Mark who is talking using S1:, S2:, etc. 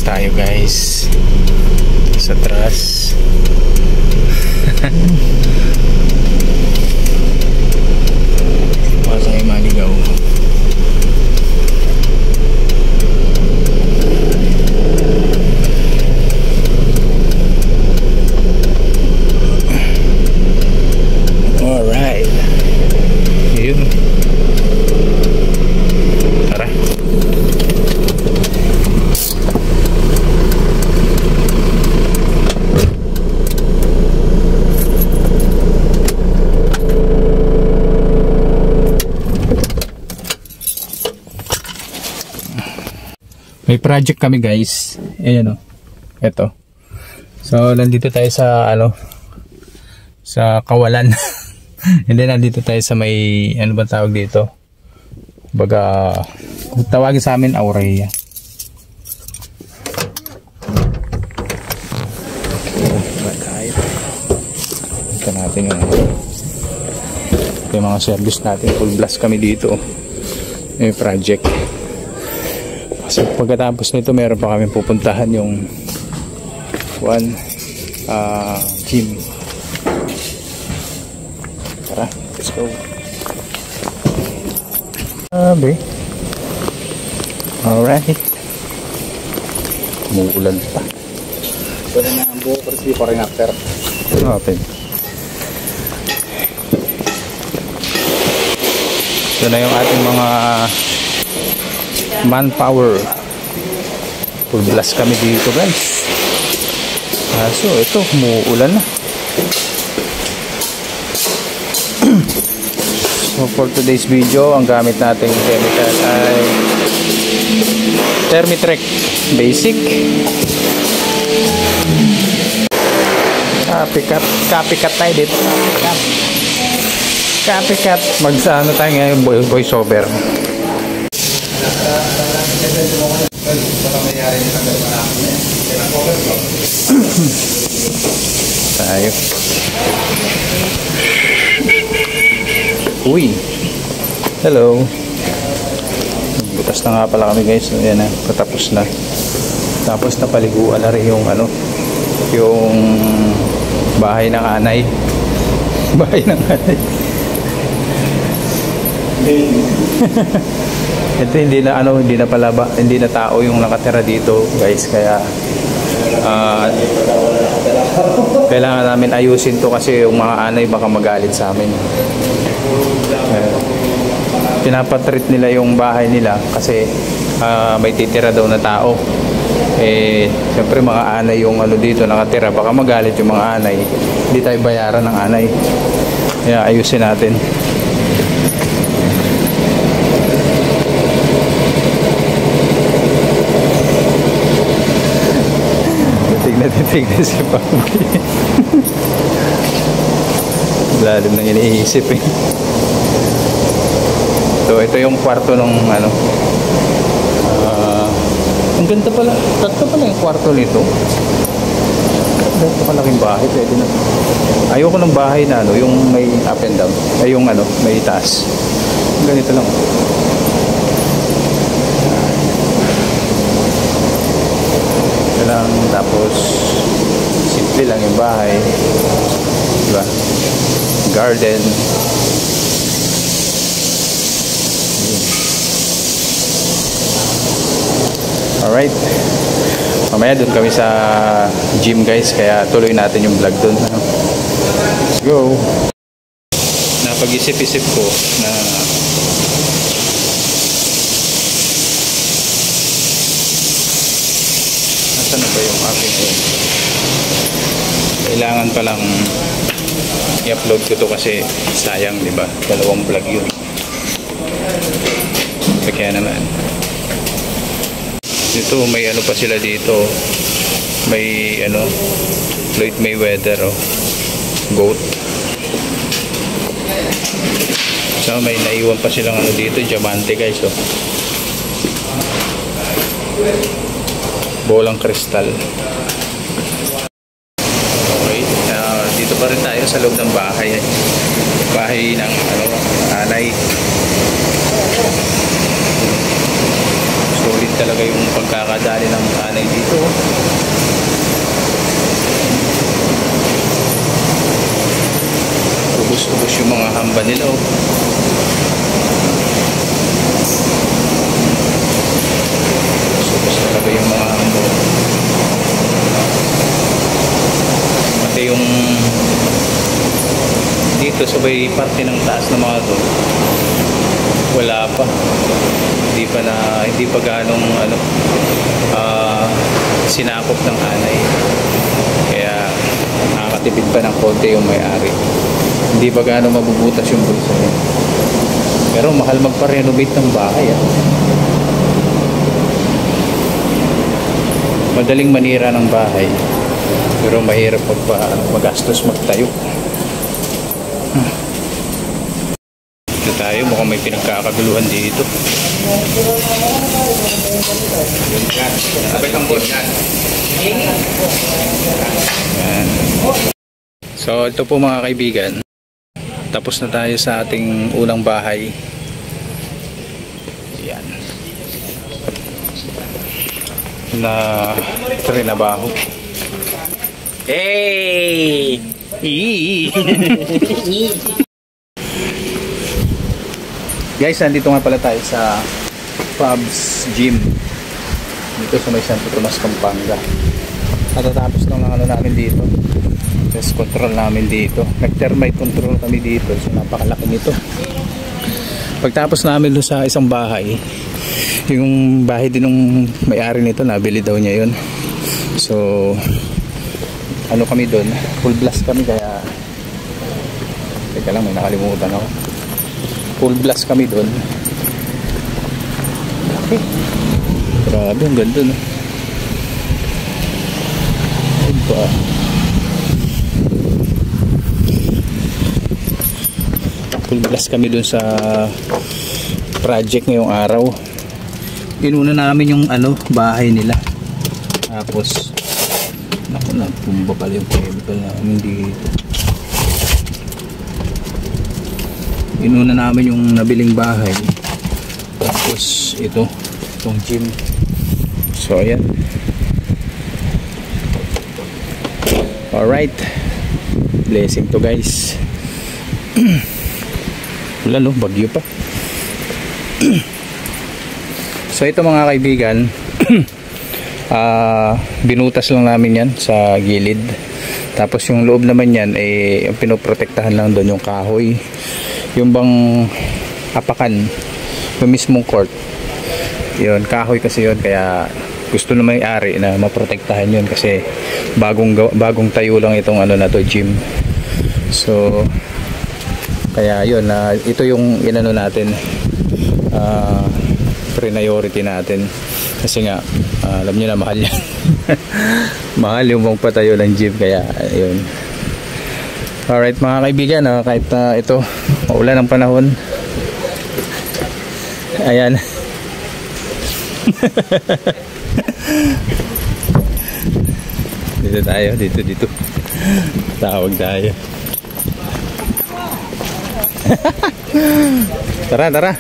S1: tayo guys sa truss. Para tayo maligaw. Alright, yun. Tara. May project kami guys. Ayan o. Ito. So nandito tayo sa sa Kawalan. Hindi, nandito tayo sa may ano ba tawag dito? Baga tawagin sa amin Aurea. Ito natin yung mga service natin. Full blast kami dito. May project. So pagkatapos nito meron pa kami pupuntahan yung gym. Tara, let's go. Alright. Umuulan pa. Wala na ang buo pero hindi pa rin after. Open. Ito na yung ating mga manpower. Full blast kami dito guys. So ito umuulan na. So for today's video, ang gamit nating chemical ay Thermitrek Basic. Copycat tayo dito. Copycat. Magsano tayo ngayon, voice over. Tayo. Uy. Hello. Butas na nga pala kami guys. Ayan na, patapos na. Tapos napaliguan na rin yung yung bahay ng anay. Bahay ng anay. Ito hindi na pala hindi na tao yung nakatira dito guys, kaya kailangan namin ayusin to kasi yung mga anay baka magalit sa amin. Pinapatreat nila yung bahay nila kasi may titira daw na tao. Siyempre mga anay yung dito nakatira, baka magalit yung mga anay, hindi tayo bayaran ng anay, kaya ayusin natin. Tignan si Papi. Lalim nang iniisip eh. So ito yung kwarto ng ang ganda pala. Tatlo pala yung kwarto nito. Ito kalaking bahay, pwede na. Ayoko ng bahay na yung may up and down, ay yung may taas. Ganito lang. Ito lang, tapos simple lang yung bahay, diba? Garden. Alright, mamaya dun kami sa gym guys, kaya tuloy natin yung vlog dun. Let's go. Napag-isip-isip ko na nasaan na ba yung aking kailangan palang i-upload ko to kasi sayang, diba? Dalawang vlog yun. Kaya naman dito may pa sila dito, may Floyd Mayweather goat. So may naiwan pa silang dito, diamante guys bolang kristal. Okay, dito pa rin tayo sa loob ng bahay ng anay. Solid talaga talaga yung pagkakadali ng anay dito. Ubus-ubus yung mga hamba nila. Ubus talaga yung mga hamba. Pati yung dito sabay parte ng taas ng mga to, wala pa, hindi pa ganong sinakop ng anay, kaya nakakatipid pa ng konti yung may-ari, hindi pa ganong mabubutas yung bulsa niya. Pero mahal magpa-renovate ng bahay. Madaling manira ng bahay, pero mahirap magastos magtayo. Ito tayo, mukhang may pinagkakaguluhan dito. Yan. So ito po mga kaibigan, tapos na tayo sa ating unang bahay. Yan. Na trinabaho. Hey! Guys, nandito nga pala tayo sa Pubs Gym dito sa may Santo Tomas, Pampanga. Natatapos lang ang namin dito, test control namin dito, nag-termite control kami dito, so napakalaki nito. Pagtapos namin doon sa isang bahay, yung bahay din ng may-ari nito, nabili daw niya yun. So kami doon, full blast kami, kaya teka lang, may nakalimutan ako. Full blast kami doon. Okay. Grabe, ang ganda, no? Diba? Full blast kami doon sa project ngayong araw. Inuna namin yung bahay nila. Tapos naku, nagpumba pala yung chemical namin dito. Inuna namin yung nabiling bahay, tapos itong gym. So ayan. Alright, blessing to guys. Wala no, bagyo pa. So ito mga kaibigan, binutas lang namin yan sa gilid, tapos yung loob naman yan pinoprotektahan lang doon yung kahoy, yung bang apakan, yung mismong court, yun kahoy kasi yun, kaya gusto na may-ari na maprotektahan yun kasi bagong tayo lang itong na to, gym. So kaya yun, ito yung natin, priority natin kasi nga alam nyo na mahal yan. Mahal yung magpatayo ng gym, kaya yun. Alright mga kaibigan, kahit ito maulan ang panahon, ayan. Dito tayo, dito tawag tayo. Tara